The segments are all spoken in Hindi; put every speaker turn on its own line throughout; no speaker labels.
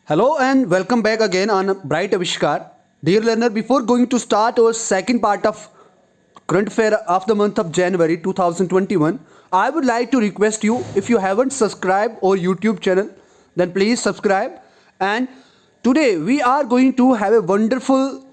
Hello and welcome back again on Bright Avishkar. Dear learner, before going to start our second part of current affair of the month of January 2021, I would like to request you, if you haven't subscribed our YouTube channel, then please subscribe. And today we are going to have a wonderful,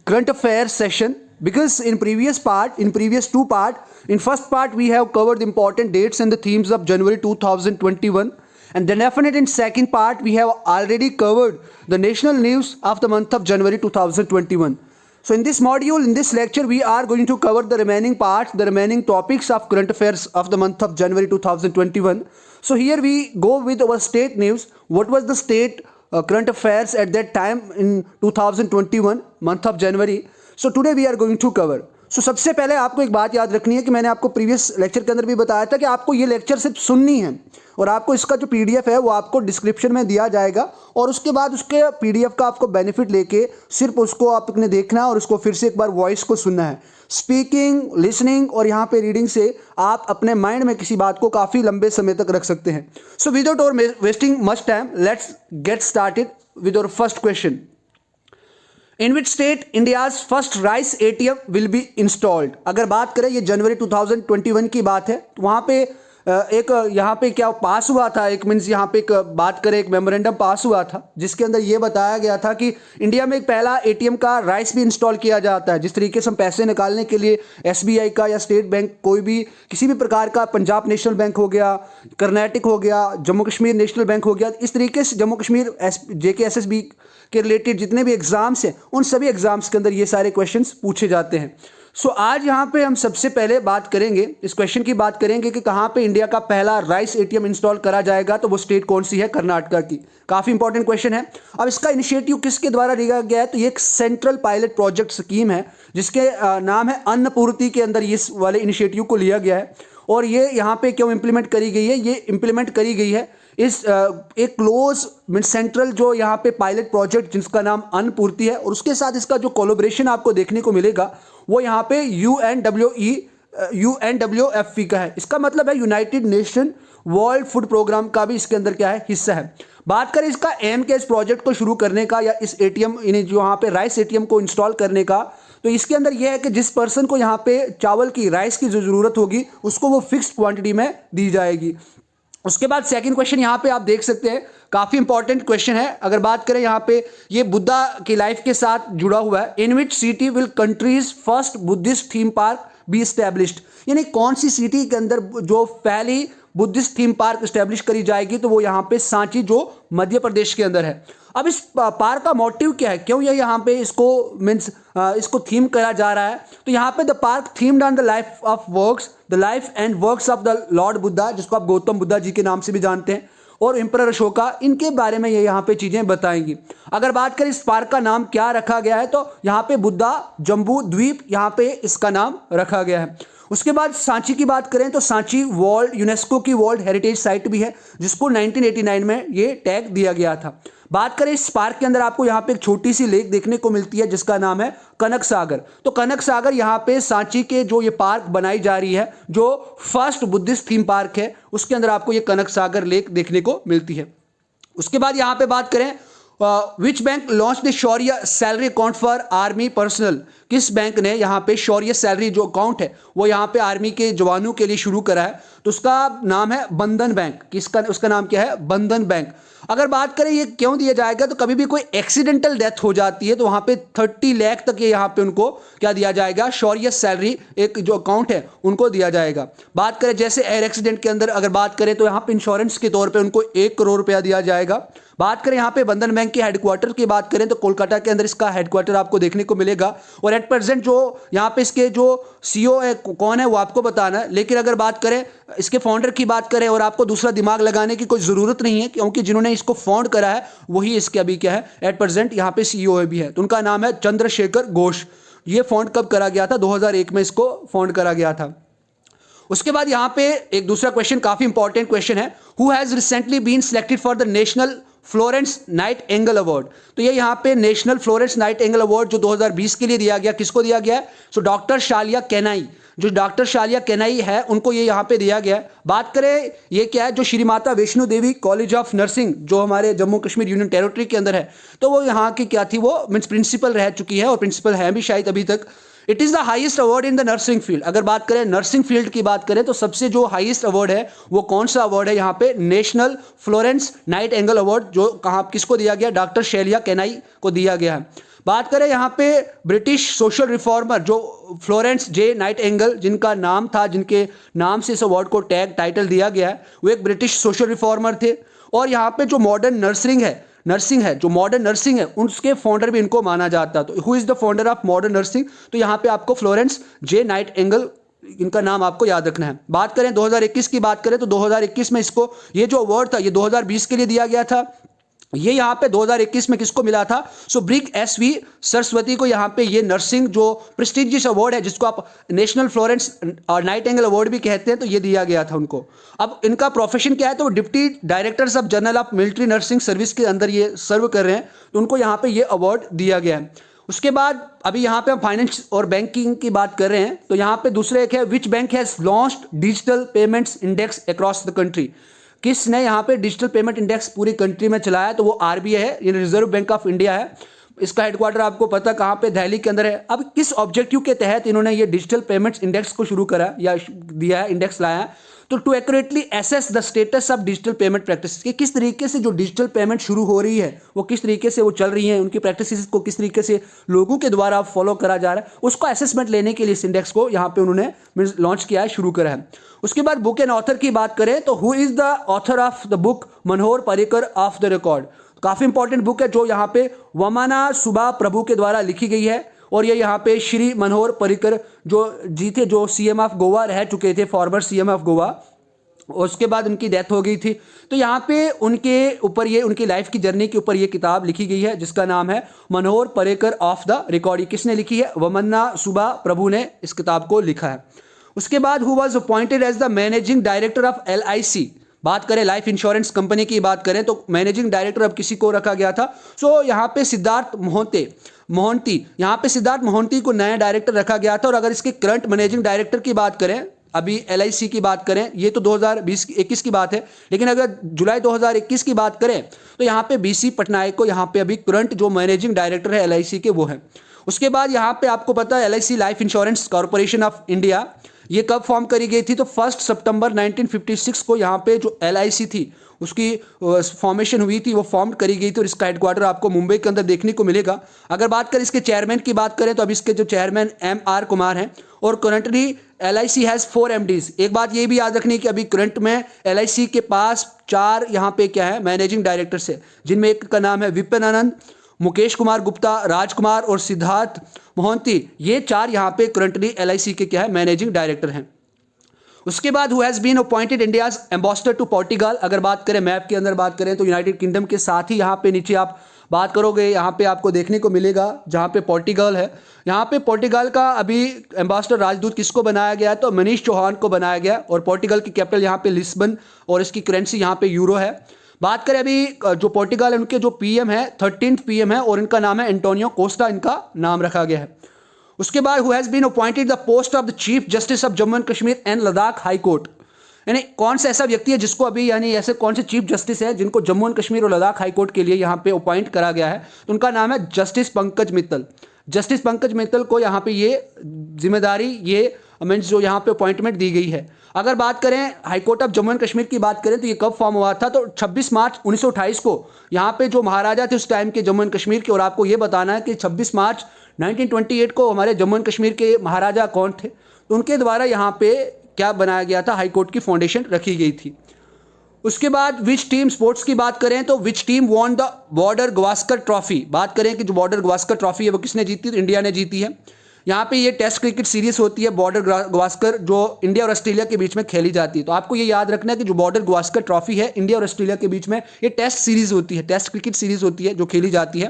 current affairs session, because in previous two part, in first part we have covered the important dates and the themes of January 2021. And then definitely in second part we have already covered the national news of the month of January 2021. So in this module, in this lecture, we are going to cover the remaining parts, the remaining topics of current affairs of the month of January 2021. So here we go with our state news. What was the state current affairs at that time in 2021 month of January? So today we are going to cover. सो सबसे पहले आपको एक बात याद रखनी है कि मैंने आपको प्रीवियस लेक्चर के अंदर भी बताया था कि आपको ये लेक्चर सिर्फ सुननी है और आपको इसका जो पीडीएफ है वो आपको डिस्क्रिप्शन में दिया जाएगा और उसके बाद उसके पीडीएफ का आपको बेनिफिट लेके सिर्फ उसको आपने देखना है और उसको फिर से एक बार वॉइस को सुनना है. स्पीकिंग, लिसनिंग और यहाँ पे रीडिंग से आप अपने माइंड में किसी बात को काफ़ी लंबे समय तक रख सकते हैं. सो विदाउट और wasting much time, let's get started with our first question. In which state India's first rice ATM will be installed. अगर बात करें, ये जनवरी 2021 की बात है, तो वहाँ पे एक यहाँ पे क्या पास हुआ था, एक मीन्स यहाँ पे एक बात करें, एक मेमोरेंडम पास हुआ था जिसके अंदर ये बताया गया था कि इंडिया में एक पहला एटीएम का राइस भी इंस्टॉल किया जाता है. जिस तरीके से हम पैसे निकालने के लिए एसबीआई का या स्टेट बैंक, कोई भी किसी भी प्रकार का, पंजाब नेशनल बैंक हो गया, कर्नाटक हो गया, जम्मू कश्मीर नेशनल बैंक हो गया, इस तरीके से जम्मू कश्मीर JKSSB के रिलेटेड जितने भी एग्जाम्स हैं उन सभी एग्जाम्स के अंदर ये सारे क्वेश्चंस पूछे जाते हैं. सो आज यहाँ पे हम सबसे पहले बात करेंगे, इस क्वेश्चन की बात करेंगे कि कहाँ पे इंडिया का पहला राइस एटीएम इंस्टॉल करा जाएगा. तो वो स्टेट कौन सी है? कर्नाटका की. काफ़ी इंपॉर्टेंट क्वेश्चन है. अब इसका इनिशिएटिव किसके द्वारा लिया गया है? तो ये एक सेंट्रल पायलट प्रोजेक्ट स्कीम है जिसके नाम है अन्नपूर्ति के अंदर इस वाले इनिशिएटिव को लिया गया है. और ये यहाँ पे क्यों इंप्लीमेंट करी गई है? ये इंप्लीमेंट करी गई है इस एक क्लोज मीन सेंट्रल जो यहाँ पे पायलट प्रोजेक्ट जिसका नाम अन्नपूर्ति है, और उसके साथ इसका जो कोलैबोरेशन आपको देखने को मिलेगा वो यहाँ पे UNWFP का है. इसका मतलब है United Nation World Food Programme का भी इसके अंदर क्या है? हिस्सा है. बात करें इसका एम के, इस प्रोजेक्ट को शुरू करने का या इस एटीएम जो यहाँ पे राइस एटीएम को इंस्टॉल करने का, तो इसके अंदर यह है कि जिस पर्सन को यहाँ पे चावल की, राइस की जो ज़रूरत होगी उसको वो फिक्स्ड क्वांटिटी में दी जाएगी. उसके बाद सेकंड क्वेश्चन यहाँ पे आप देख सकते हैं, काफ़ी इंपॉर्टेंट क्वेश्चन है. अगर बात करें यहाँ पे, ये बुद्धा की लाइफ के साथ जुड़ा हुआ है. In which city will countries first Buddhist theme park be established. यानी कौन सी सिटी के अंदर जो पहली बुद्धिस्ट थीम पार्क एस्टैब्लिश करी जाएगी? तो वो यहाँ पे सांची, जो मध्य प्रदेश के अंदर है. अब इस पार्क का मोटिव क्या है, क्यों ये यहाँ पे इसको मीन्स इसको थीम करा जा रहा है? तो यहाँ पे the park themed on the life of works, the life and works of the Lord Buddha, जिसको आप गौतम बुद्धा जी के नाम से भी जानते हैं, और एम्परर अशोका, इनके बारे में ये यहाँ पे चीज़ें बताएंगी. अगर बात करें इस पार्क का नाम क्या रखा गया है, तो यहाँ पे बुद्धा जम्बू द्वीप यहाँ पे इसका नाम रखा गया है. उसके बाद सांची की बात करें तो सांची वर्ल्ड यूनेस्को की वर्ल्ड हेरिटेज साइट भी है, जिसको 1989 में ये टैग दिया गया था. बात करें इस पार्क के अंदर आपको यहाँ पे एक छोटी सी लेक देखने को मिलती है जिसका नाम है कनक सागर. तो कनक सागर यहाँ पे सांची के जो ये पार्क बनाई जा रही है, जो फर्स्ट बुद्धिस्ट थीम पार्क है, उसके अंदर आपको ये कनक सागर लेक देखने को मिलती है. उसके बाद यहाँ पे बात करें which bank launch the Shaurya salary account for army personnel. किस बैंक ने यहाँ पे शौर्य सैलरी जो अकाउंट है वो यहाँ पे आर्मी के जवानों के लिए शुरू करा है? तो उसका नाम है बंधन बैंक. किसका? उसका नाम क्या है? बंधन बैंक. अगर बात करें ये क्यों दिया जाएगा, तो कभी भी कोई एक्सीडेंटल डेथ हो जाती है तो वहाँ पे 30 लाख तक ये यहाँ पे उनको क्या दिया जाएगा? शौर्य सैलरी एक जो अकाउंट है उनको दिया जाएगा. बात करें जैसे एयर एक्सीडेंट के अंदर अगर बात करें तो यहाँ पे इंश्योरेंस के तौर पे उनको 1 करोड़ रुपया दिया जाएगा. बात करें यहाँ पे बंधन बैंक के हेडक्वार्टर की बात करें तो कोलकाता के अंदर इसका हेडक्वार्टर आपको देखने को मिलेगा. और एट प्रेजेंट जो यहाँ पे इसके जो सीईओ है कौन है वो आपको बताना है. लेकिन अगर बात करें इसके फाउंडर की बात करें, और आपको दूसरा दिमाग लगाने की कोई ज़रूरत नहीं है क्योंकि जिन्होंने इसको फाउंड करा है वही इसके अभी क्या है, एट प्रेजेंट यहाँ पे सीईओ भी है. तो उनका नाम है चंद्रशेखर घोष. ये फाउंड कब करा गया था? 2001 में इसको फाउंड करा गया था. उसके बाद यहाँ पे एक दूसरा क्वेश्चन, काफ़ी इंपॉर्टेंट क्वेश्चन है. Who has recently been selected for the national Florence Nightingale award. तो ये यहाँ पे national Florence Nightingale award जो 2020 के लिए दिया गया, किसको दिया गया है? सो डॉक्टर शालिया केनाई. जो डॉक्टर शालिया केनाई है उनको ये यहाँ पे दिया गया है। बात करें ये क्या है, जो Shri Mata Vaishno Devi college of nursing जो हमारे जम्मू कश्मीर यूनियन टेरिटरी के अंदर है, तो वो यहाँ की क्या थी, वो मीन्स प्रिंसिपल रह चुकी है और प्रिंसिपल है भी शायद अभी तक। It is the highest award in the nursing field. अगर बात करें नर्सिंग फील्ड की बात करें तो सबसे जो हाईएस्ट अवार्ड है वो कौन सा अवार्ड है यहाँ पे, national Florence Nightingale award, जो कहाँ किसको दिया गया, डॉक्टर शैलिया केनाई को दिया गया है। बात करें यहाँ पे ब्रिटिश सोशल रिफॉर्मर जो फ्लोरेंस जे नाइट एंगल, जिनका नाम था, जिनके नाम से इस अवार्ड को टाइटल दिया गया है, वो एक ब्रिटिश सोशल रिफॉर्मर थे। और यहाँ पे जो मॉडर्न नर्सिंग है जो मॉडर्न नर्सिंग है उसके फाउंडर भी इनको माना जाता है। तो who is the founder of modern nursing, तो यहाँ पे आपको फ्लोरेंस जे नाइट एंगल, इनका नाम आपको याद रखना है। बात करें 2021 की बात करें तो 2021 में इसको ये जो अवार्ड था ये 2020 के लिए दिया गया था, ये यहाँ पे 2021 में किसको मिला था, सो ब्रिक एसवी सरस्वती को यहाँ पे ये नर्सिंग जो प्रेस्टिजियस अवार्ड है जिसको आप नेशनल फ्लोरेंस और नाइट एंगल अवार्ड भी कहते हैं, तो ये दिया गया था उनको। अब इनका प्रोफेशन क्या है, तो deputy directors of general of military nursing service के अंदर ये सर्व कर रहे हैं, तो उनको यहाँ पे ये अवार्ड दिया गया है। उसके बाद अभी यहाँ पे हम फाइनेंस और बैंकिंग की बात कर रहे हैं, तो यहाँ पे दूसरे एक है, which bank has launched digital payments index across the country, किसने यहाँ पे डिजिटल पेमेंट इंडेक्स पूरी कंट्री में चलाया, तो वो आरबीआई है, ये रिजर्व बैंक ऑफ इंडिया है। इसका हेडक्वार्टर आपको पता कहाँ पे, दिल्ली के अंदर है। अब किस ऑब्जेक्टिव के तहत इन्होंने ये डिजिटल पेमेंट्स इंडेक्स को शुरू करा या दिया है, इंडेक्स लाया है, तो to accurately assess the status of digital payment practice, कि किस तरीके से जो डिजिटल पेमेंट शुरू हो रही है वो किस तरीके से वो चल रही है, उनकी प्रैक्टिसेस को किस तरीके से लोगों के द्वारा फॉलो करा जा रहा है, उसको असेसमेंट लेने के लिए इस इंडेक्स को यहाँ पे उन्होंने लॉन्च किया है, शुरू करा है। उसके बाद बुक एंड ऑथर की बात करें तो who is the author of the book Manohar Parrikar of the record, काफ़ी इंपॉर्टेंट बुक है जो यहाँ पे वमाना सुबा प्रभु के द्वारा लिखी गई है। और ये यहाँ पे श्री मनोहर पर्रिकर जो जी थे, जो सीएम ऑफ गोवा रह चुके थे, फॉर्मर सीएम ऑफ गोवा, उसके बाद उनकी डेथ हो गई थी। तो यहाँ पे उनके ऊपर ये उनकी लाइफ की जर्नी के ऊपर ये किताब लिखी गई है जिसका नाम है Manohar Parrikar of the record. किसने लिखी है, वमन्ना सुबा प्रभु ने इस किताब को लिखा है। उसके बाद who was appointed as the managing director of LIC, बात करें लाइफ इंश्योरेंस कंपनी की बात करें तो मैनेजिंग डायरेक्टर अब किसी को रखा गया था, सो यहाँ पे सिद्धार्थ मोहंती, यहाँ पे सिद्धार्थ मोहंती को नया डायरेक्टर रखा गया था। और अगर इसके करंट मैनेजिंग डायरेक्टर की बात करें, अभी LIC की बात करें, ये तो 2020-21 की बात है, लेकिन अगर जुलाई 2021 की बात करें तो यहाँ पे BC पटनायक को यहाँ पे अभी करंट जो मैनेजिंग डायरेक्टर है LIC के वो है। उसके बाद यहाँ पे आपको पता है LIC life insurance corporation of India ये कब फॉर्म करी गई थी, तो 1 सितंबर 1956 को यहाँ पे जो LIC थी उसकी फॉर्मेशन हुई थी, वो फॉर्म करी गई थी और इसका हेडक्वार्टर आपको मुंबई के अंदर देखने को मिलेगा। अगर बात करें इसके चेयरमैन की बात करें तो अभी इसके जो चेयरमैन MR कुमार हैं और करंटली LIC हैज़ 4 MDs। एक बात ये भी याद रखनी कि अभी करंट में LIC के पास 4 यहाँ पे क्या है मैनेजिंग डायरेक्टर्स है, जिनमें एक का नाम है विपिन आनंद, मुकेश कुमार गुप्ता, राजकुमार और सिद्धार्थ मोहंती, ये 4 यहाँ पे करंटली LIC के क्या है मैनेजिंग डायरेक्टर हैं। उसके बाद who has been appointed India's ambassador to Portugal, अगर बात करें मैप के अंदर बात करें तो यूनाइटेड किंगडम के साथ ही यहाँ पे नीचे आप बात करोगे, यहाँ पे आपको देखने को मिलेगा जहाँ पे पोर्टुगल है। यहाँ पे पोर्टुगल का अभी एम्बेसडर राजदूत किसको बनाया गया है, तो मनीष चौहान को बनाया गया और पोर्टुगल की कैपिटल यहाँ पे लिस्बन और इसकी करेंसी यहाँ पे यूरो है। बात करें अभी जो पोर्टुगल है उनके जो PM है 13th PM है और इनका नाम है एंटोनियो कोस्टा, इनका नाम रखा गया है। उसके बाद who has been appointed the post of the chief justice of Jammu and Kashmir and Ladakh high court, यानी कौन सा ऐसा व्यक्ति है जिसको अभी यानी ऐसे कौन से चीफ जस्टिस है जिनको जम्मू एंड कश्मीर और लद्दाख हाई कोर्ट के लिए यहाँ पे अपॉइंट करा गया है, तो उनका नाम है जस्टिस पंकज मित्तल। जस्टिस पंकज मित्तल को यहाँ पे ये जिम्मेदारी ये मीन्स जो यहाँ पे अपॉइंटमेंट दी गई है। अगर बात करें high court of Jammu and Kashmir की बात करें तो ये कब फॉर्म हुआ था, तो 26 मार्च 1928 को यहाँ पे जो महाराजा थे उस टाइम के जम्मू एंड कश्मीर के, और आपको ये बताना है कि 26 मार्च 1928 को हमारे जम्मू एंड कश्मीर के महाराजा कौन थे, तो उनके द्वारा यहाँ पे क्या बनाया गया था, हाई कोर्ट की फाउंडेशन रखी गई थी। उसके बाद विच टीम स्पोर्ट्स की बात करें तो which team won the border Gavaskar trophy, बात करें कि जो बॉर्डर गवास्कर ट्रॉफी है वो किसने जीती, तो इंडिया ने जीती है। यहाँ पे ये टेस्ट क्रिकेट सीरीज होती है बॉर्डर गवास्कर जो इंडिया और ऑस्ट्रेलिया के बीच में खेली जाती है। तो आपको ये याद रखना है कि जो बॉर्डर गवास्कर ट्रॉफी है इंडिया और ऑस्ट्रेलिया के बीच में ये टेस्ट सीरीज होती है, टेस्ट क्रिकेट सीरीज होती है जो खेली जाती है।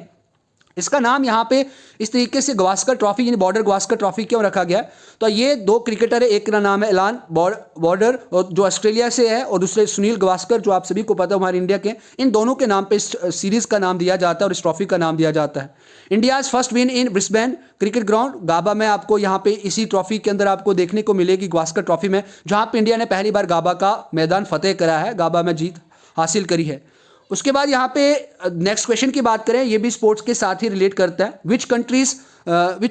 इसका नाम यहाँ पे इस तरीके से गावस्कर ट्रॉफी यानी बॉर्डर गावस्कर ट्रॉफी क्यों रखा गया? तो ये दो क्रिकेटर है, एक का नाम है एलान बॉर्डर और जो ऑस्ट्रेलिया से है, और दूसरे सुनील गावस्कर जो आप सभी को पता है हमारे इंडिया के। इन दोनों के नाम पे इस सीरीज का नाम दिया जाता है और इस ट्रॉफी का नाम दिया जाता है। India's first win in Brisbane cricket ground, Gabba में आपको यहाँ पे इसी ट्रॉफी के अंदर आपको देखने को मिलेगी गावस्कर ट्रॉफी में, जहाँ पे इंडिया ने पहली बार गाबा का मैदान फतेह करा है, गाबा में जीत हासिल करी है। उसके बाद यहाँ पे नेक्स्ट क्वेश्चन की बात करें, ये भी स्पोर्ट्स के साथ ही रिलेट करता है। Which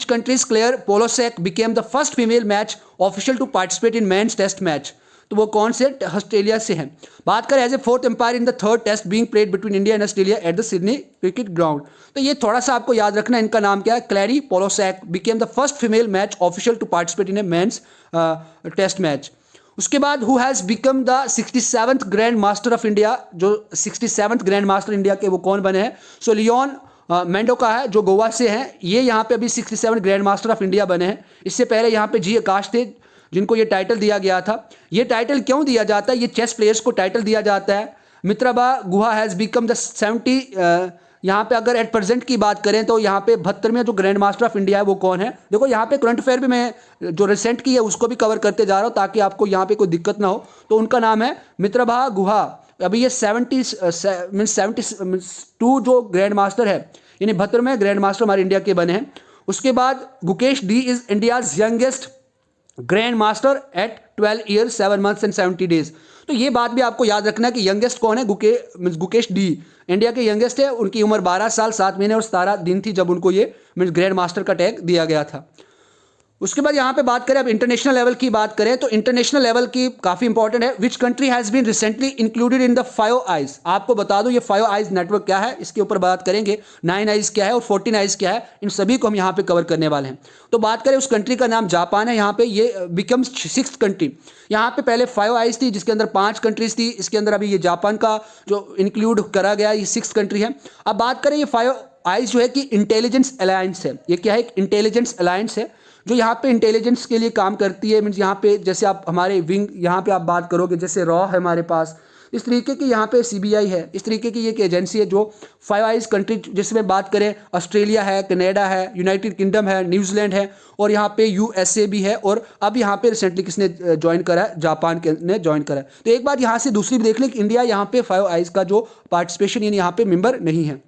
countries Claire Polosak became the first female match official to participate in men's test match? तो वो कौन से? ऑस्ट्रेलिया से हैं। बात करें as a fourth umpire in the third test being played between India and Australia at the Sydney cricket ground, तो ये थोड़ा सा आपको याद रखना, इनका नाम क्या है? Claire Polosak became the first female match official to participate in a men's test match. उसके बाद who has become the 67th grand master of India, जो 67th ग्रैंड मास्टर इंडिया के वो कौन बने हैं? सो लियोन मेंडोका है जो गोवा से हैं, ये यहाँ पे अभी 67 ग्रैंड मास्टर ऑफ इंडिया बने हैं। इससे पहले यहाँ पे जी आकाश थे जिनको ये टाइटल दिया गया था। ये टाइटल क्यों दिया जाता है? ये चेस प्लेयर्स को टाइटल दिया जाता है। मित्राबा गुहा हैज़ बिकम द 70 यहाँ पे अगर एट प्रेजेंट की बात करें तो यहाँ पे 72वें जो ग्रैंड मास्टर ऑफ इंडिया है वो कौन है? देखो यहाँ पे करंट अफेयर भी मैं जो रिसेंट की है उसको भी कवर करते जा रहा हूँ ताकि आपको यहाँ पे कोई दिक्कत ना हो। तो उनका नाम है मित्रभा गुहा। अभी ये 72 जो ग्रैंड मास्टर है, यानी 72वें ग्रैंड मास्टर हमारे इंडिया के बने हैं। उसके बाद Gukesh D is India's youngest grand master at 12 years 7 months and 70 days. तो ये बात भी आपको याद रखना है कि यंगेस्ट कौन है? गुकेश डी इंडिया के यंगेस्ट है। उनकी उम्र 12 साल 7 महीने और 17 दिन थी जब उनको ये ग्रैंड मास्टर का टैग दिया गया था। उसके बाद यहाँ पे बात करें, अब इंटरनेशनल लेवल की बात करें तो इंटरनेशनल लेवल की काफ़ी इंपॉर्टेंट है। Which country has been recently included in the 5 eyes? आपको बता दूं ये 5 आइज नेटवर्क क्या है, इसके ऊपर बात करेंगे। 9 आइज क्या है और 14 आइज क्या है, इन सभी को हम यहाँ पे कवर करने वाले हैं। तो बात करें उस कंट्री का नाम जापान है। यहाँ पे ये बिकम्स 6th कंट्री। यहाँ पे पहले 5 आइज थी जिसके अंदर 5 कंट्रीज थी, इसके अंदर अभी ये जापान का जो इंक्लूड करा गया ये 6th कंट्री है। अब बात करें ये 5 आइज जो है कि इंटेलिजेंस अलायंस है। ये क्या है? एक इंटेलिजेंस अलायंस है जो यहाँ पे इंटेलिजेंस के लिए काम करती है। मीन्स यहाँ पे जैसे आप हमारे विंग यहाँ पे आप बात करोगे, जैसे रॉ है हमारे पास, इस तरीके की यहाँ पे CBI है, इस तरीके की एक एजेंसी है जो 5 आइज कंट्री, जिसमें बात करें ऑस्ट्रेलिया है, कनाडा है, यूनाइटेड किंगडम है, न्यूजीलैंड है और यहाँ पे USA भी है। और अब यहाँ पे रिसेंटली किसने ज्वाइन करा है? जापान ने ज्वाइन करा है। तो एक बात यहाँ से दूसरी भी देख लें कि इंडिया यहाँ पे 5 आइज का जो पार्टिसिपेशन यानी यहाँ पे मेंबर नहीं है।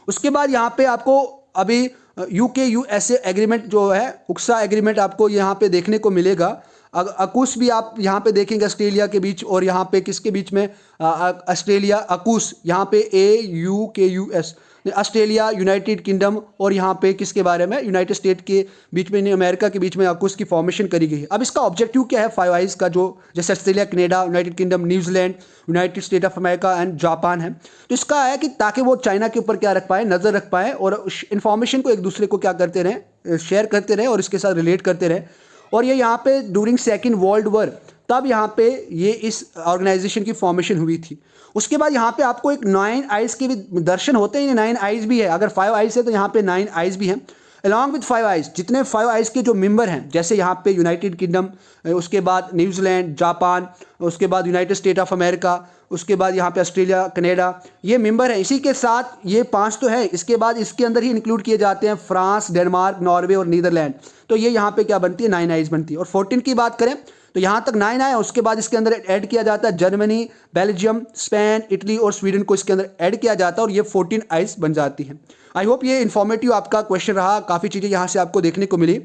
उसके बाद यहाँ पे आपको अभी UK-USA एग्रीमेंट जो है, UCSA एग्रीमेंट आपको यहाँ पे देखने को मिलेगा। अकूस भी आप यहाँ पे देखेंगे ऑस्ट्रेलिया के बीच और यहाँ पे किसके बीच में? ऑस्ट्रेलिया अकूस, यहाँ पे AUKUS, ऑस्ट्रेलिया, यूनाइटेड किंगडम और यहाँ पे किसके बारे में? यूनाइटेड स्टेट के बीच में, अमेरिका के बीच में अकूस की फॉर्मेशन करी गई है। अब इसका ऑब्जेक्टिव क्या है 5 आइज का, जो जैसे Australia, Canada, United kingdom, New Zealand, United state of America and Japan है। तो इसका है कि ताकि वो चाइना के ऊपर क्या रख पाए? नज़र रख पाए और इन्फॉर्मेशन को एक दूसरे को क्या करते रहें? शेयर करते रहें और इसके साथ रिलेट करते रहें। और ये यहाँ पे ड्यूरिंग सेकेंड वर्ल्ड वॉर तब यहाँ पे ये इस ऑर्गेनाइजेशन की फॉर्मेशन हुई थी। उसके बाद यहाँ पे आपको एक 9 आइज के भी दर्शन होते हैं, 9 आइज भी है। अगर 5 आइज है तो यहाँ पे 9 आइज भी हैं। अलॉन्ग विद 5 आइज जितने 5 आइज के जो मेंबर हैं, जैसे यहाँ पे यूनाइटेड किंगडम, उसके बाद न्यूजीलैंड, जापान, उसके बाद यूनाइटेड स्टेट ऑफ अमेरिका, उसके बाद यहाँ पे ऑस्ट्रेलिया, कनाडा, ये मेंबर हैं। इसी के साथ ये 5 तो है, इसके बाद इसके अंदर ही इंक्लूड किए जाते हैं फ्रांस, डेनमार्क, नॉर्वे और नीदरलैंड। तो ये यहाँ पे क्या बनती है? 9 आइज बनती है। और 14 की बात करें तो यहाँ तक 9 आए, उसके बाद इसके अंदर ऐड किया जाता है जर्मनी, बेल्जियम, स्पेन, इटली और स्वीडन को इसके अंदर ऐड किया जाता है और ये 14 आइज बन जाती हैं। आई होप ये इन्फॉर्मेटिव आपका क्वेश्चन रहा, काफ़ी चीज़ें यहाँ से आपको देखने को मिली।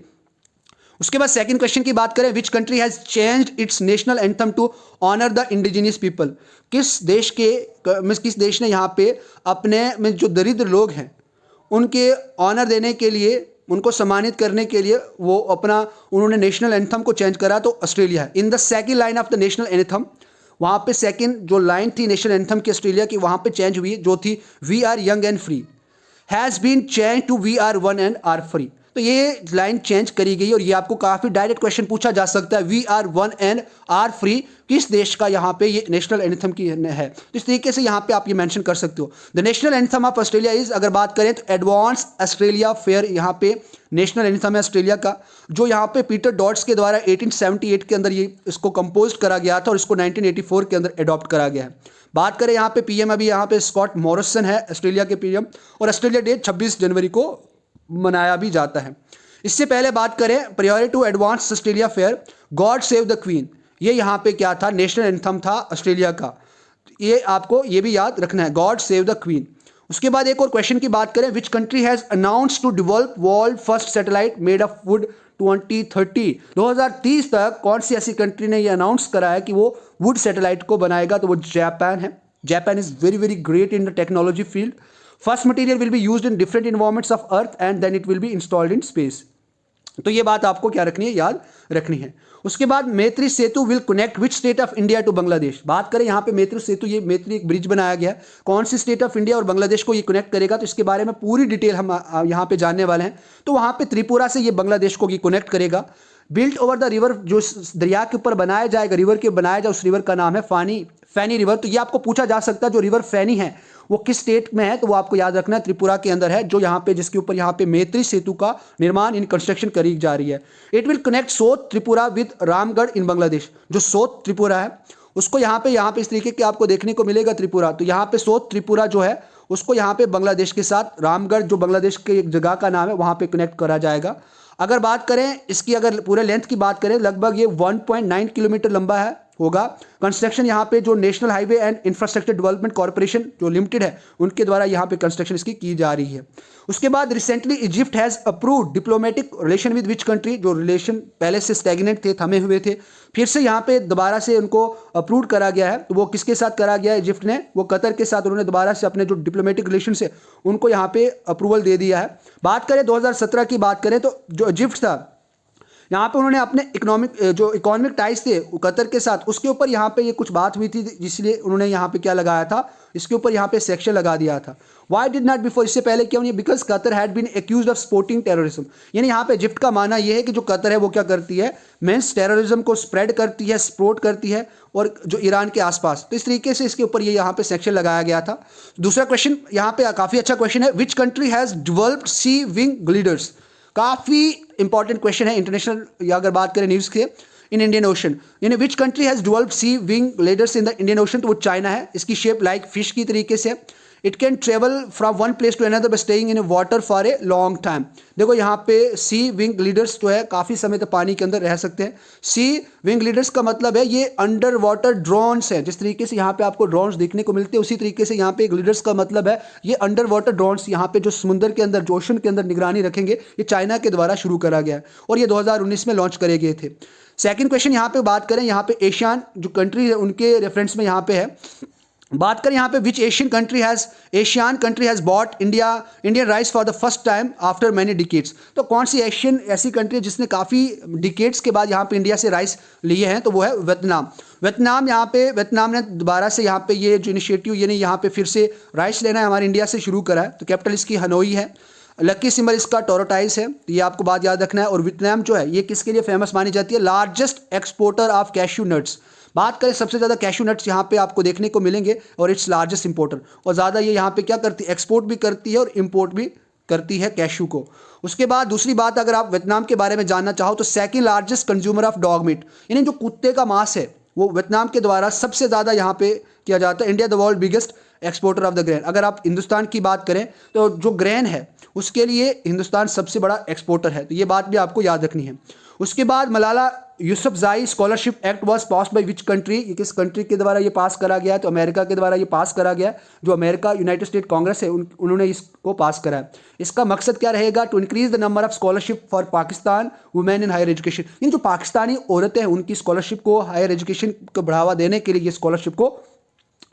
उसके बाद सेकंड क्वेश्चन की बात करें, which country has changed its national anthem to honour the indigenous people? किस देश ने यहाँ पे अपने जो दरिद्र लोग हैं उनके ऑनर देने के लिए, उनको सम्मानित करने के लिए वो उन्होंने नेशनल एंथम को चेंज करा? तो ऑस्ट्रेलिया है। In the second line of the national anthem, वहाँ पे सेकंड जो लाइन थी नेशनल एंथम की ऑस्ट्रेलिया की, वहाँ पे चेंज हुई जो थी we are young and free, has been change to we are one and are free. तो ये लाइन चेंज करी गई और ये आपको काफ़ी डायरेक्ट क्वेश्चन पूछा जा सकता है। We are one and are free किस देश का यहाँ पे ये नेशनल एंथम की है, तो इस तरीके से यहाँ पे आप ये मेंशन कर सकते हो। The national anthem of Australia is, अगर बात करें तो एडवांस ऑस्ट्रेलिया फेयर यहाँ पे नेशनल एंथम है ऑस्ट्रेलिया का, जो यहाँ पे पीटर डॉट्स के द्वारा 1878 के अंदर ये इसको कंपोज करा गया था और इसको 1984 के अंदर अडॉप्ट करा गया है। बात करें यहाँ पे पीएम, अभी यहाँ पे स्कॉट मॉरिसन है ऑस्ट्रेलिया के पीएम, और ऑस्ट्रेलिया डे 26 जनवरी को मनाया भी जाता है। इससे पहले बात करें prior to advance Australia fair, God save the queen, ये यहाँ पे क्या था, नेशनल एंथम था ऑस्ट्रेलिया का। ये आपको ये भी याद रखना है, गॉड सेव द क्वीन। उसके बाद एक और क्वेश्चन की बात करें, which country has announced to develop world first satellite made of wood 2030, 2030 तक कौन सी ऐसी कंट्री ने ये अनाउंस करा है कि वो वुड सैटेलाइट को बनाएगा, तो वो जापान है। Japan is very very great in the technology field. First material will be used in different environments of earth and then it will be installed in space. तो ये बात आपको क्या रखनी है, याद रखनी है। उसके बाद Maitri Setu will connect which state of India to Bangladesh. बात करें यहाँ पे मैत्री सेतु, ये मैत्री एक ब्रिज बनाया गया, कौन सी स्टेट ऑफ इंडिया और बांग्लादेश को ये कनेक्ट करेगा, तो इसके बारे में पूरी डिटेल हम यहाँ पे जानने वाले हैं। तो वहाँ पे त्रिपुरा से ये बांग्लादेश को ये कनेक्ट करेगा। बिल्ट ओवर द रिवर, जो दरिया के ऊपर बनाया जाएगा, रिवर के बनाया जाए, उस रिवर का नाम है फैनी रिवर। तो ये आपको पूछा जा सकता है जो रिवर फैनी है वो किस स्टेट में है, तो वो आपको याद रखना है त्रिपुरा के अंदर है, जो यहाँ पे जिसके ऊपर यहाँ पे मैत्री सेतु का निर्माण इन कंस्ट्रक्शन करी जा रही है। It will connect south Tripura with Ramgarh in Bangladesh. जो साउथ त्रिपुरा है उसको यहाँ पे इस तरीके के आपको देखने को मिलेगा त्रिपुरा, तो यहाँ पे साउथ त्रिपुरा जो है उसको यहाँ पे बांग्लादेश के साथ रामगढ़, जो बांग्लादेश के एक जगह का नाम है, वहाँ पे कनेक्ट करा जाएगा। अगर बात करें इसकी, अगर पूरे लेंथ की बात करें, लगभग ये 1.9 किलोमीटर लंबा है होगा। कंस्ट्रक्शन यहाँ पे जो national highway and infrastructure development corporation जो लिमिटेड है उनके द्वारा यहाँ पे कंस्ट्रक्शन इसकी की जा रही है। उसके बाद recently Egypt has approved diplomatic relation with which country, जो रिलेशन पहले से स्टैग्नेंट थे, थमे हुए थे, फिर से यहाँ पे दोबारा से उनको अप्रूव करा गया है। तो वो किसके साथ करा गया है, इजिप्ट ने, वो कतर के साथ उन्होंने दोबारा से अपने जो डिप्लोमेटिक रिलेशन है उनको यहाँ पे अप्रूवल दे दिया है। बात करें 2017 की बात करें तो जो इजिप्ट था यहाँ पे उन्होंने अपने इकोनॉमिक टाइज थे कतर के साथ, उसके ऊपर यहाँ पे ये कुछ बात हुई थी, इसलिए उन्होंने यहाँ पे क्या लगाया था, इसके ऊपर यहाँ पे सेक्शन लगा दिया था। वाई डिड नॉट बिफोर, इससे पहले क्यों नहीं, because Qatar had been accused of supporting terrorism. यानी यहाँ पे इजिप्ट का मानना ये है कि जो कतर है वो क्या करती है, मीन्स टेररिज्म को स्प्रेड करती है, सपोर्ट करती है, और जो ईरान के आसपास, तो इस तरीके से इसके ऊपर ये यहाँ पे सेक्शन लगाया गया था। दूसरा क्वेश्चन यहाँ पे काफ़ी अच्छा क्वेश्चन है, which country has developed sea wing gliders. काफ़ी इंपॉर्टेंट क्वेश्चन है इंटरनेशनल, या अगर बात करें न्यूज़ के, इन इंडियन ओशन, यानी which country has developed sea wing gliders in the Indian Ocean, तो वो चाइना है। इसकी शेप लाइक फिश की तरीके से, it can travel from one place to another by staying in water for a long time. देखो यहाँ पे सी विंग ग्लाइडर्स जो है काफ़ी समय तक पानी के अंदर रह सकते हैं। सी विंग ग्लाइडर्स का मतलब है ये अंडर वाटर ड्रोन्स है, जिस तरीके से यहाँ पे आपको ड्रोन्स देखने को मिलते हैं उसी तरीके से यहाँ पे ग्लाइडर्स का मतलब है ये अंडर वाटर ड्रोन्स, यहाँ पे जो समुद्र के अंदर, जो ओशन के अंदर निगरानी रखेंगे, ये चाइना के द्वारा शुरू करा गया है और ये 2019 में लॉन्च करे गए थे। सेकंड क्वेश्चन यहाँ पे बात करें, यहाँ पे एशियन जो कंट्री है उनके रेफरेंस में यहाँ पे है, बात करें यहाँ पे which Asian country has bought Indian rice for the first time after many decades. तो कौन सी एशियन ऐसी कंट्री है जिसने काफ़ी डिकेड्स के बाद यहाँ पे इंडिया से राइस लिए हैं, तो वो है वियतनाम। यहाँ पे वियतनाम ने दोबारा से यहाँ पे ये जो इनिशिएटिव, यानी यहाँ पे फिर से राइस लेना है हमारे इंडिया से शुरू करा है। तो कैपिटल इसकी हनोई है, लकी सिंबल इसका टोरोटाइस है, ये आपको बात याद रखना है। और वियतनाम जो है ये किसके लिए फेमस मानी जाती है, largest exporter of cashew nuts. बात करें सबसे ज़्यादा कैश्यू नट्स यहाँ पे आपको देखने को मिलेंगे और इट्स लार्जेस्ट इंपोर्टर, और ज़्यादा ये यहाँ पे क्या करती है, एक्सपोर्ट भी करती है और इंपोर्ट भी करती है कैश्यू को। उसके बाद दूसरी बात, अगर आप वियतनाम के बारे में जानना चाहो तो second largest consumer of dog meat, यानी जो कुत्ते का मांस है वो वियतनाम के द्वारा सबसे ज़्यादा यहाँ पे किया जाता है। India the world biggest exporter of the grain. अगर आप हिंदुस्तान की बात करें तो जो ग्रेन है उसके लिए हिंदुस्तान सबसे बड़ा एक्सपोर्टर है, तो ये बात भी आपको याद रखनी है। उसके बाद Malala Yousafzai scholarship act was passed by which country, ये किस कंट्री के द्वारा ये पास करा गया है, तो अमेरिका के द्वारा ये पास करा गया है। जो अमेरिका यूनाइटेड स्टेट कांग्रेस है उन्होंने इसको पास करा है। इसका मकसद क्या रहेगा, to increase the number of scholarship for Pakistan women in higher education, यानी जो पाकिस्तानी औरतें हैं उनकी स्कॉलरशिप को, हायर एजुकेशन को बढ़ावा देने के लिए ये स्कॉलरशिप को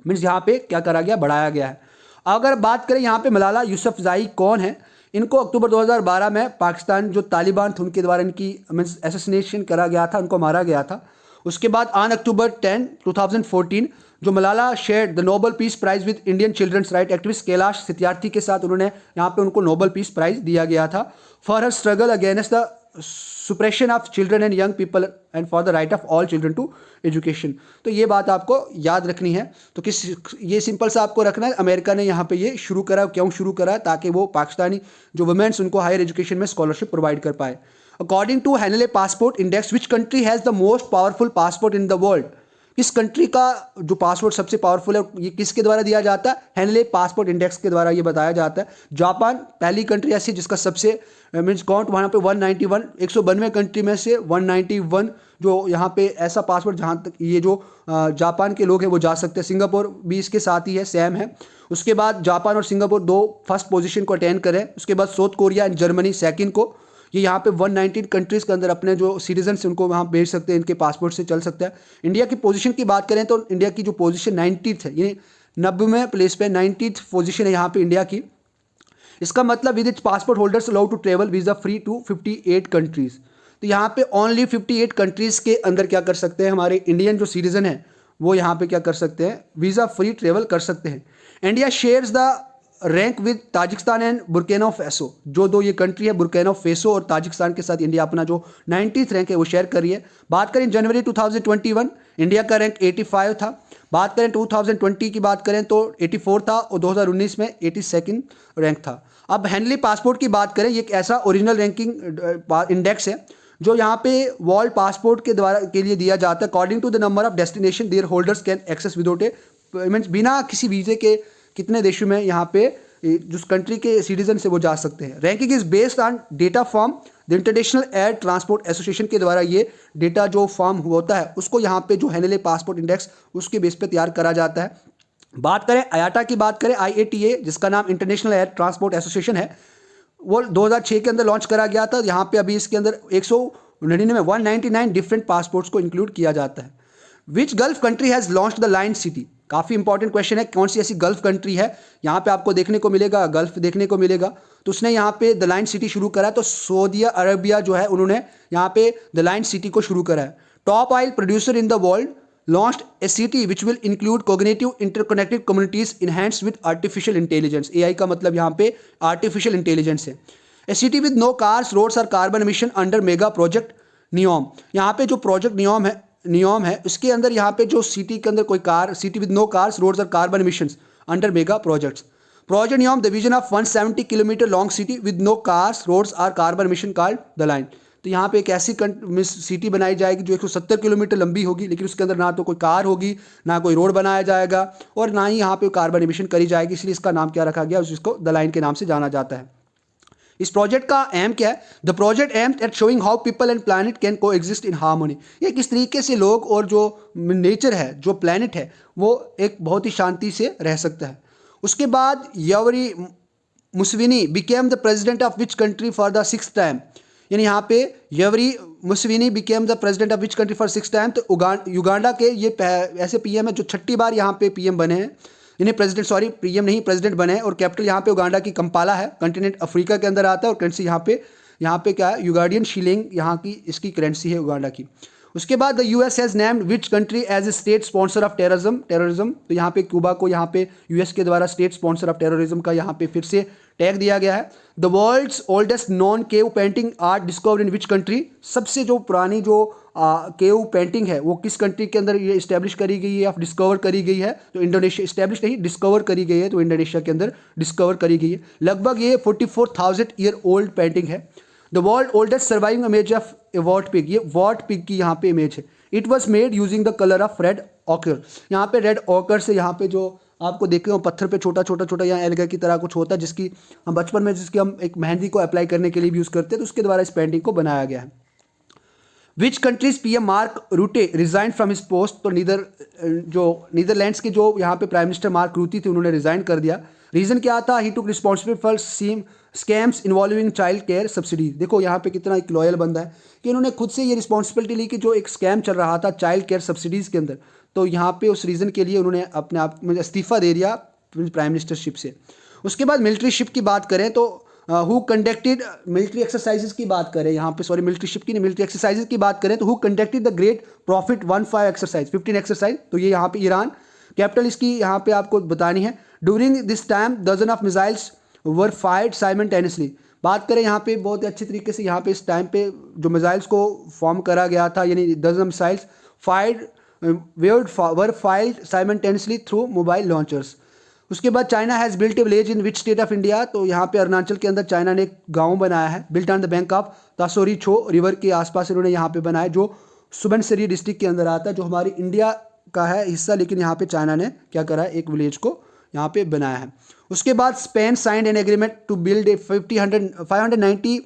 मीन्स यहाँ पे क्या करा गया, बढ़ाया गया है। अगर बात करें यहाँ पे मलाला यूसुफजाई कौन है, इनको अक्टूबर 2012 में पाकिस्तान जो तालिबान थे उनके द्वारा इनकी मीन्स एसेसिनेशन करा गया था, उनको मारा गया था। उसके बाद ऑन अक्टूबर 10, 2014 जो Malala shared the Nobel peace prize with Indian children's right activist Kailash Satyarthi के साथ उन्होंने यहाँ पे उनको नोबल पीस प्राइज दिया गया था for her struggle against the suppression of children and young people and for the right of all children to education. तो ये बात आपको याद रखनी है। तो ये सिंपल सा आपको रखना है, अमेरिका ने यहाँ पे ये शुरू करा, क्यों शुरू करा, ताकि वो पाकिस्तानी जो वुमेन्स उनको हायर एजुकेशन में स्कॉलरशिप प्रोवाइड कर पाए। According to Henley passport index which country has the most powerful passport in the world, किस कंट्री का जो पासपोर्ट सबसे पावरफुल है ये किसके द्वारा दिया जाता है, हेनले पासपोर्ट इंडेक्स के द्वारा ये बताया जाता है। जापान पहली कंट्री ऐसी जिसका सबसे मीन्स काउंट वहाँ पे 191 192 कंट्री में से 191 जो यहाँ पे ऐसा पासपोर्ट जहाँ तक ये जो जापान के लोग हैं वो जा सकते हैं। सिंगापुर भी इसके साथ ही है, सेम है। उसके बाद जापान और सिंगापुर दो फर्स्ट पोजीशन को अटेंड करें। उसके बाद south Korea and Germany second को। ये यहाँ पे 119 कंट्रीज़ के अंदर अपने जो सिटीजन से उनको वहाँ भेज सकते हैं, इनके पासपोर्ट से चल सकता है। इंडिया की पोजीशन की बात करें तो इंडिया की जो पोजीशन 90th है, यानी 90वें प्लेस पे 90th पोजीशन है यहाँ पे इंडिया की। इसका मतलब with its passport holders allow to travel visa free to 58 countries. तो यहाँ पे ओनली 58 कंट्रीज़ के अंदर क्या कर सकते हैं, हमारे इंडियन जो सिटीजन है वो यहाँ पे क्या कर सकते हैं, वीज़ा फ्री ट्रेवल कर सकते हैं। India shares the rank with Tajikistan and Burkina Faso, जो दो ये कंट्री है बुर्किना फेसो और ताजिकिस्तान के साथ इंडिया अपना जो 90th रैंक है वो शेयर कर रही है। बात करें जनवरी 2021 इंडिया का रैंक 85 था। बात करें 2020 की बात करें तो 84 था और 2019 में 82nd रैंक था। अब हेनली पासपोर्ट की बात करें, ये एक ऐसा ओरिजिनल रैंकिंग इंडेक्स है जो यहाँ पे वर्ल्ड पासपोर्ट के द्वारा के लिए दिया जाता है। According to the number of destination their holders can access without a means बिना किसी वीज़े के कितने देशों में यहाँ पे जिस कंट्री के सिटीजन से वो जा सकते हैं। Ranking is based on data form the international air transport association के द्वारा ये डेटा जो फॉर्म होता है उसको यहाँ पे जो हेनले पासपोर्ट इंडेक्स उसके बेस पे तैयार करा जाता है। बात करें आयाटा की, बात करें IATA जिसका नाम इंटरनेशनल एयर ट्रांसपोर्ट एसोसिएशन है, वो 2006 के अंदर लॉन्च करा गया था। यहाँ पे अभी इसके अंदर 199 डिफरेंट पासपोर्ट्स को इंक्लूड किया जाता है। Which gulf country has launch the line city, काफ़ी इंपॉर्टेंट क्वेश्चन है, कौन सी ऐसी गल्फ कंट्री है, यहाँ पे आपको देखने को मिलेगा गल्फ देखने को मिलेगा। तो उसने यहाँ पे द लाइन सिटी शुरू करा, तो सऊदी अरबिया जो है उन्होंने यहाँ पे द लाइन सिटी को शुरू करा है। Top oil producer in the world launched a city which will include cognitive interconnected communities enhanced with artificial intelligence. AI का मतलब यहाँ पे आर्टिफिशियल इंटेलिजेंस है। A city with no cars roads और carbon emission under mega project Neom, यहाँ पे जो प्रोजेक्ट नियोम है उसके अंदर यहाँ पे जो सिटी के अंदर कोई car, city with no cars roads और carbon emissions under mega projects. Project Neom the vision of 170 kilometre long city with no cars roads और carbon emission called the line. तो यहाँ पे एक ऐसी सिटी बनाई जाएगी जो 170 किलोमीटर लंबी होगी, लेकिन उसके अंदर ना तो कोई कार होगी, ना कोई रोड बनाया जाएगा और ना ही यहाँ पे कार्बन एमिशन करी जाएगी, इसलिए इसका नाम क्या रखा गया, उसको द लाइन के नाम से जाना जाता है। इस प्रोजेक्ट का एम क्या है, the project aim at showing how people and planet can coexist in harmony. ये किस तरीके से लोग और जो नेचर है, जो प्लैनेट है, वो एक बहुत ही शांति से रह सकता है। उसके बाद Yoweri Museveni became the president of which country for the 6th time, यानी यहाँ पे Yoweri Museveni became the president of which country for 6th time. तो युगांडा के ये ऐसे PM है जो 6ठी बार यहाँ पे PM बने हैं, इन्हें PM नहीं प्रेसिडेंट बने हैं। और कैपिटल यहाँ पे उगांडा की कंपाला है, कंटिनेंट अफ्रीका के अंदर आता है। और करेंसी यहाँ पे क्या है, युगांडियन शिलिंग यहाँ की इसकी करेंसी है उगांडा की। उसके बाद the US has named which country as a state sponsor of terrorism. तो यहाँ पे क्यूबा को यहाँ पे US के द्वारा स्टेट स्पॉन्सर ऑफ टेररिज्म का यहाँ पे फिर से टैग दिया गया है। The world's oldest non cave painting art discovered in which country, सबसे जो पुरानी जो केव पेंटिंग है वो किस कंट्री के अंदर ये इस्टेब्लिश करी गई है या डिस्कवर करी गई है, तो इंडोनेशिया, इस्टेब्लिश नहीं डिस्कवर करी गई है, तो इंडोनेशिया के अंदर डिस्कवर करी गई है। लगभग ये 44,000 ईयर ओल्ड पेंटिंग है। The world oldest surviving image of A what pig, ये वॉट पिग की यहाँ पे इमेज है। It was made using the colour of red occur, यहाँ पे रेड ऑकर से यहाँ पे जो आपको देखे हो पत्थर पे छोटा यहाँ एल्गा की तरह कुछ होता है, जिसकी हम बचपन में जिसकी हम एक मेहंदी को अप्लाई करने के लिए भी यूज़ करते हैं, तो उसके द्वारा इस पेंटिंग को बनाया गया है। Which countries PM mark रूटे resign from his post, तो नीदरलैंड्स के जो यहाँ पे प्राइम मिनिस्टर मार्क रूटी थे उन्होंने रिजाइन कर दिया। रीज़न क्या था, he took responsibility for scams involving child care subsidies. देखो यहाँ पे कितना एक लॉयल बंदा है कि उन्होंने खुद से ये रिस्पॉन्सिबिलिटी ली कि जो एक स्कैम चल रहा था चाइल्ड केयर सब्सिडीज़ के अंदर, तो यहाँ पे उस रीज़न के लिए उन्होंने अपने आप में इस्तीफ़ा दे दिया प्राइम मिनिस्टरशिप से। उसके बाद मिलिट्री शिप की बात करें तो हु कंडक्टेड मिलिट्री एक्सरसाइजेज की बात करें यहाँ पे, सॉरी मिलिट्री शिप की नहीं, मिलिट्री एक्सरसाइजेज की बात करें तो who conducted the great profit 15 exercise 15 exercise, तो ये यहाँ पे ईरान। कैपिटल इसकी यहाँ पे आपको बतानी है। During this time dozen of missiles were fired simultaneously. बात करें यहाँ पे बहुत अच्छे तरीके से यहाँ पे इस टाइम पे जो मिसाइल्स को फॉर्म करा गया था, यानी dozen missiles fired were fired simultaneously through mobile launchers. उसके बाद China has built a village in which state of India. तो यहाँ पे अरुणाचल के अंदर चाइना ने एक गांव बनाया है, built on the bank of तासोरी छो रिवर के आसपास इन्होंने यहाँ पे बनाया, जो सुबनसिरी डिस्ट्रिक्ट के अंदर आता है, जो हमारी इंडिया का है हिस्सा, लेकिन यहाँ पे चाइना ने क्या करा है, एक विलेज को यहाँ पे बनाया है। उसके बाद Spain signed an agreement to build a 590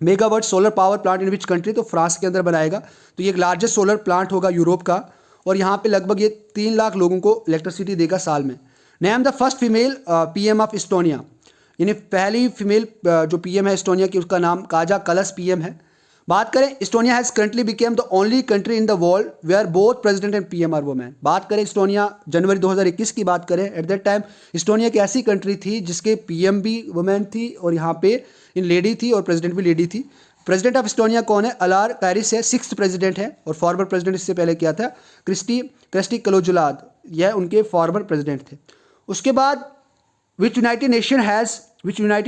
megawatt solar power plant in which country. तो फ्रांस के अंदर बनाएगा। तो ये एक लार्जेस्ट सोलर प्लांट होगा यूरोप का, और यहाँ पे लगभग ये 3 लाख लोगों को इलेक्ट्रिसिटी देगा साल में। Name the first female PM of Estonia. यानी पहली फीमेल जो पीएम है इस्टोनिया की, उसका नाम काजा कलस पीएम है। बात करें, Estonia has currently become the only country in the world where both president and PM are women. बात करें इस्टोनिया जनवरी 2021 की बात करें, एट दैट टाइम इस्टोनिया एक ऐसी कंट्री थी जिसके पीएम भी वुमेन थी और यहाँ पे इन लेडी थी और प्रेसिडेंट भी लेडी थी। प्रेसिडेंट ऑफ इस्टोनिया कौन है? अलार कैरिस है, 6th प्रेसिडेंट है, और फॉर्मर प्रेसिडेंट इससे पहले क्या था? क्रिस्टी कलोजुलाद, यह उनके फॉर्मर प्रेसिडेंट थे। उसके बाद which United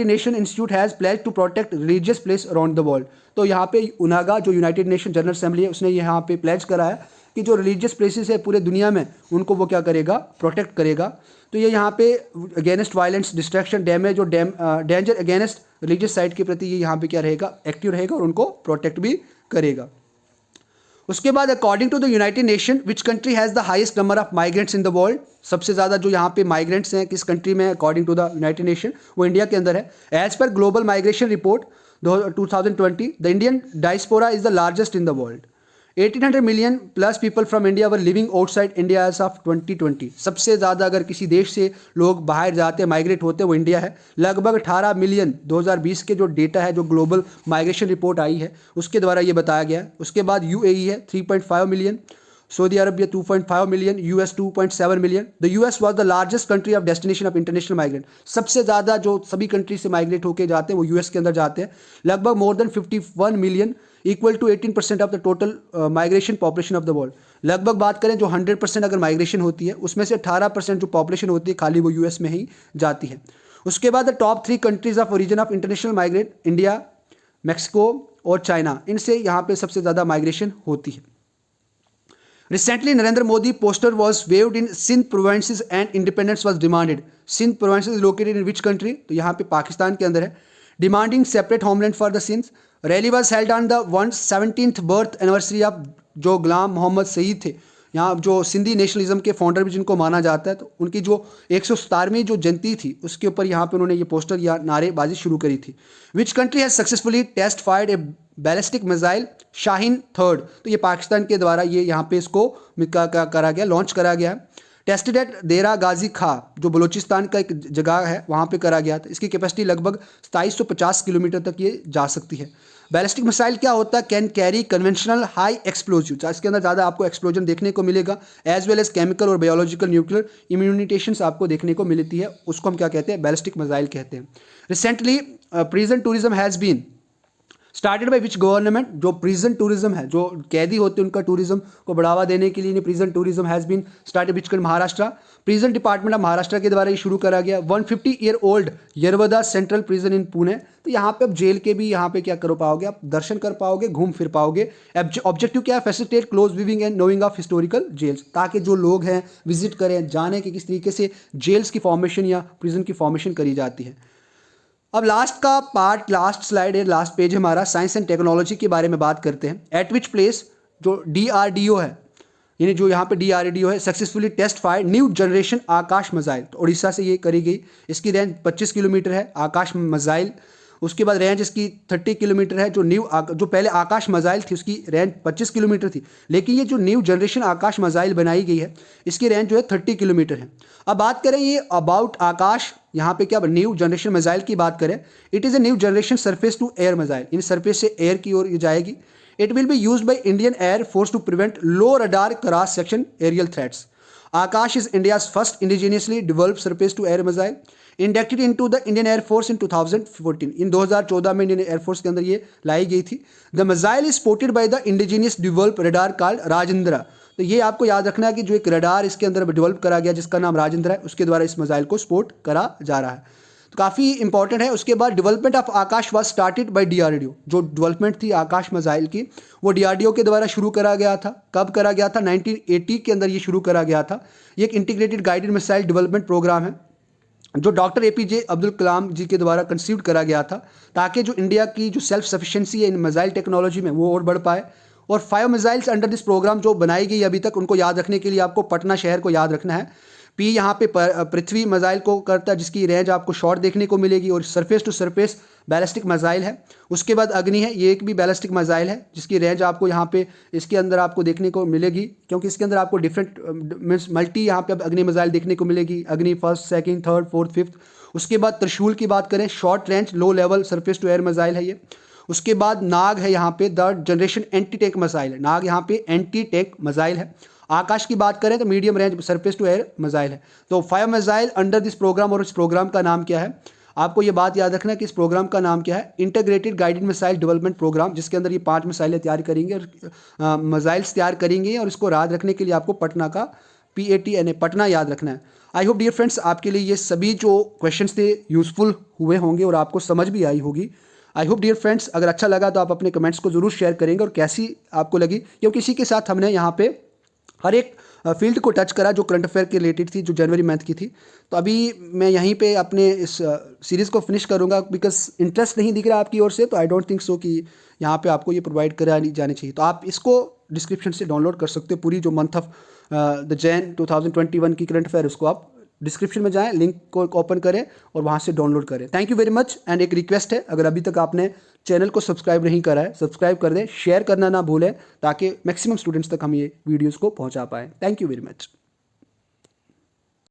Nation institute has pledge to protect religious place around the world. तो यहाँ पे UNAGA जो यूनाइटेड नेशन जनरल असेंबली है, उसने यहाँ पे प्लेज करा है कि जो रिलीजियस प्लेसेस है पूरे दुनिया में, उनको वो क्या करेगा? प्रोटेक्ट करेगा। तो ये यहाँ पे अगेंस्ट वायलेंस, डिस्ट्रैक्शन, डैमेज और डेंजर अगेंस्ट रिलीजियस साइट के प्रति ये यहाँ पे क्या रहेगा? एक्टिव रहेगा और उनको प्रोटेक्ट भी करेगा। उसके बाद according to the United Nation which country has the highest number of migrants in the world. सबसे ज़्यादा जो यहाँ पे माइग्रेंट्स हैं किस कंट्री में according to the United Nation, वो इंडिया के अंदर है। As per global migration report 2020 the Indian diaspora is the largest in the world. 1800 million plus people from India were living outside India as of 2020। सबसे ज़्यादा अगर किसी देश से लोग बाहर जाते हैं, माइग्रेट होते हैं, वो इंडिया है। लगभग 18 मिलियन 2020 के जो डेटा है, जो ग्लोबल माइग्रेशन रिपोर्ट आई है उसके द्वारा ये बताया गया है। उसके बाद UAE है 3.5 million, Saudi Arabia 2.5 million, US 2.7 million. The US was the largest country of destination of international migrant. सबसे ज़्यादा जो सभी कंट्री से माइग्रेट होकर जाते हैं वो US के अंदर जाते हैं, लगभग more than 51 million, equal to 18% of the total migration population of the world. लगभग बात करें जो 100% अगर माइग्रेशन होती है उसमें से 18% जो पॉपुलेशन होती है खाली वो US में ही जाती है। उसके बाद the top 3 countries of origin of international migrate, India, Mexico और चाइना, इनसे यहाँ पे सबसे ज़्यादा माइग्रेशन होती है। Recently, Narendra Modi poster was waved in Sindh provinces and independence was demanded. Sindh provinces is located in which country? तो यहाँ पे पाकिस्तान के अंदर है। Demanding separate homeland for the Sindh. Rally was held on the 117th birth anniversary of जो गुलाम मोहम्मद सईद थे, यहाँ जो सिंधी नेशनलिज्म के फाउंडर भी जिनको माना जाता है, तो उनकी जो 117वीं जो जयंती थी उसके ऊपर यहाँ पे उन्होंने ये पोस्टर या नारेबाजी शुरू करी थी। Which country has successfully test fired a ballistic missile Shaheen 3rd। तो ये पाकिस्तान के द्वारा ये यहाँ पे इसको करा गया, लॉन्च करा गया। टेस्टेड एट देरा गाजी खा, जो बलूचिस्तान का एक जगह है, वहाँ पे करा गया था। इसकी कैपेसिटी लगभग 2750 किलोमीटर तक ये जा सकती है। बैलिस्टिक मिसाइल क्या होता है? Can carry conventional high explosive. इसके अंदर ज़्यादा आपको एक्सप्लोजन देखने को मिलेगा, एज वेल एज केमिकल और बायोलॉजिकल न्यूक्लियर इम्यूनिटेशंस आपको देखने को मिलती है। उसको हम क्या कहते हैं? बैलिस्टिक मिसाइल कहते हैं। Recently prison tourism has been started by which government. जो प्रिजन टूरिज्म है, जो कैदी होते हैं उनका टूरिज्म को बढ़ावा देने के लिए prison tourism has been started which Maharashtra. Prison department of Maharashtra के द्वारा ये शुरू करा गया। 150-year-old Yerwada central prison in Pune. तो यहाँ पे अब जेल के भी यहाँ पे क्या कर पाओगे? आप दर्शन कर पाओगे, घूम फिर पाओगे। ऑब्जेक्टिव क्या है? Facilitate close viewing and knowing of historical jails, ताकि जो लोग हैं विजिट करें, जाने कि किस तरीके से जेल्स की फॉर्मेशन या प्रिजन की फॉर्मेशन करी जाती है। अब लास्ट का पार्ट, लास्ट स्लाइड है, लास्ट पेज हमारा साइंस एंड टेक्नोलॉजी के बारे में बात करते हैं। एट विच प्लेस जो DRDO है, यानी जो यहाँ पे DRDO है, successfully test fire new generation Akash missile. तो उड़ीसा से ये करी गई। इसकी रेंज 25 किलोमीटर है, आकाश मिसाइल। उसके बाद रेंज इसकी 30 किलोमीटर है। जो पहले आकाश मिसाइल थी उसकी रेंज 25 किलोमीटर थी, लेकिन ये जो न्यू जनरेशन आकाश मिसाइल बनाई गई है इसकी रेंज जो है 30 किलोमीटर है। अब बात करें ये अबाउट आकाश, यहाँ पे क्या न्यू जनरेशन मिसाइल की बात करें, it is a new generation surface to air missile. इन सरफेस से एयर की ओर जाएगी। It will be used by Indian air force to prevent low radar cross section aerial threats. Akash is India's first indigenously developed surface to air missile inducted into the Indian air force in 2014। In 2014 में इंडियन एयरफोर्स के अंदर ये लाई गई थी। The missile is supported by the indigenous develop radar called Rajendra. तो ये आपको याद रखना है कि जो एक रडार इसके अंदर डेवलप करा गया जिसका नाम राजेंद्र है, उसके द्वारा इस मिसाइल को सपोर्ट करा जा रहा है। तो काफ़ी इंपॉर्टेंट है। उसके बाद development of Akash was started by DRDO. जो डेवलपमेंट थी आकाश मिसाइल की वो डीआरडीओ के द्वारा शुरू करा गया था। कब करा गया था? 1980 के अंदर ये शुरू करा गया था। ये एक integrated guided missile development programme है जो डॉक्टर एपीजे अब्दुल कलाम जी के द्वारा कंसीव्ड करा गया था, ताकि जो इंडिया की जो सेल्फ सफिशिएंसी है इन मिसाइल टेक्नोलॉजी में वो और बढ़ पाए। और 5 मिसाइल्स अंडर दिस प्रोग्राम जो बनाई गई अभी तक, उनको याद रखने के लिए आपको पटना शहर को याद रखना है। पी यहाँ पे पृथ्वी मिसाइल को करता है जिसकी रेंज आपको शॉर्ट देखने को मिलेगी और surface to surface ballistic missile है। उसके बाद अग्नि है, ये एक भी बैलिस्टिक मिसाइल है जिसकी रेंज आपको यहाँ पे इसके अंदर आपको देखने को मिलेगी, क्योंकि इसके अंदर आपको डिफरेंट मल्टी यहाँ पे अग्नि मिसाइल देखने को मिलेगी। Agni first, second, third, fourth, fifth. उसके बाद त्रिशूल की बात करें, short range low level surface to air missile है ये। उसके बाद नाग है, यहाँ पे 3rd generation anti tank missile है। नाग यहाँ पे एंटी टैंक मिसाइल है। आकाश की बात करें तो medium range surface to air missile है। तो 5 मिसाइल अंडर दिस प्रोग्राम, और इस प्रोग्राम का नाम क्या है? आपको ये बात याद रखना है कि इस प्रोग्राम का नाम क्या है? Integrated guided missile development programme, जिसके अंदर ये 5 मिसाइलें तैयार करेंगे और मिसाइल्स तैयार करेंगे। और इसको याद रखने के लिए आपको पटना का PATNA पटना याद रखना है। आई होप डियर फ्रेंड्स आपके लिए ये सभी जो क्वेश्चंस थे यूजफुल हुए होंगे और आपको समझ भी आई होगी। आई होप डियर फ्रेंड्स अगर अच्छा लगा तो आप अपने कमेंट्स को ज़रूर शेयर करेंगे और कैसी आपको लगी, क्योंकि इसी के साथ हमने यहाँ पे हर एक फील्ड को टच करा जो करंट अफेयर के रिलेटेड थी, जो जनवरी मंथ की थी। तो अभी मैं यहीं पे अपने इस सीरीज़ को फिनिश करूँगा, बिकॉज इंटरेस्ट नहीं दिख रहा आपकी ओर से, तो आई डोंट थिंक सो कि यहाँ पे आपको ये प्रोवाइड करानी जानी चाहिए। तो आप इसको डिस्क्रिप्शन से डाउनलोड कर सकते हो। पूरी जो मंथ ऑफ द जैन 2021 की करंट अफेयर, उसको आप डिस्क्रिप्शन में जाएं, लिंक को ओपन करें और वहाँ से डाउनलोड करें। Thank you very much. And एक रिक्वेस्ट है, अगर अभी तक आपने चैनल को सब्सक्राइब नहीं करा है, सब्सक्राइब कर दें, शेयर करना ना भूलें, ताकि मैक्सिमम स्टूडेंट्स तक हम ये वीडियोज़ को पहुँचा पाएँ। Thank you very much.